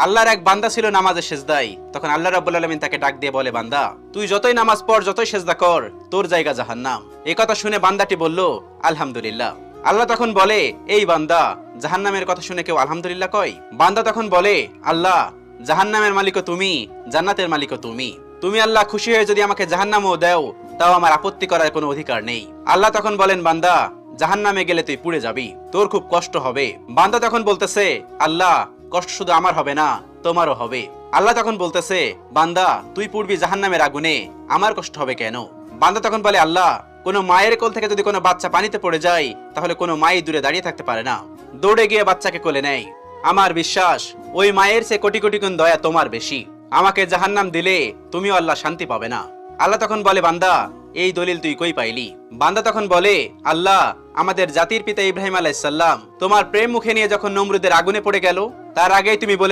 আল্লাহর এক বান্দা ছিল নামাজে সেজদায়। তখন আল্লাহ রাব্বুল আলামিন তাকে ডাক দিয়ে বলে, বান্দা তুই যতই নামাজ পড়, যতই সেজদা কর, তোর জায়গা জাহান্নাম। এই কথা শুনে বান্দাটি বলল, আলহামদুলিল্লাহ। আল্লাহ তখন বলে, এই বান্দা, জাহান্নামের কথা শুনে কেউ আলহামদুলিল্লাহ কয়? বান্দা তখন বলে, আল্লাহ, জাহান্নামের মালিকও তুমি, জান্নাতের মালিকও তুমি। তুমি আল্লাহ খুশি হয়ে যদি আমাকে জাহান্নামও দাও, তাও আমার আপত্তি করার কোনো অধিকার নেই। আল্লাহ তখন বলেন, বান্দা, জাহান্নামে গেলে তুই পুড়ে যাবি, তোর খুব কষ্ট হবে। বান্দা তখন বলতেছে, আল্লাহ, কষ্ট শুধু আমার হবে না, তোমারও হবে। আল্লাহ তখন বলতেছে, বান্দা, তুই পুড়বি জাহান্নামের আগুনে, আমার কষ্ট হবে কেন? বান্দা তখন বলে, আল্লাহ, কোনো মায়ের কোল থেকে যদি কোনো বাচ্চা পানিতে পড়ে যায়, তাহলে কোনো মাই দূরে দাঁড়িয়ে থাকতে পারে না, দৌড়ে গিয়ে বাচ্চাকে কোলে নেয়। আমার বিশ্বাস ওই মায়ের চেয়ে কোটি কোটি গুণ দয়া তোমার বেশি। আমাকে জাহান্নাম দিলে তুমিও আল্লাহ শান্তি পাবে না। আল্লাহ তখন বলে, বান্দা, এই দলিল তুই কই পাইলি? বান্দা তখন বলে, আল্লাহ, আমাদের জাতির পিতা ইব্রাহিম আলাইহিস সালাম তোমার প্রেম মুখে নিয়ে যখন নমরুদের আগুনে পড়ে গেল, তার আগেই তুমি বলে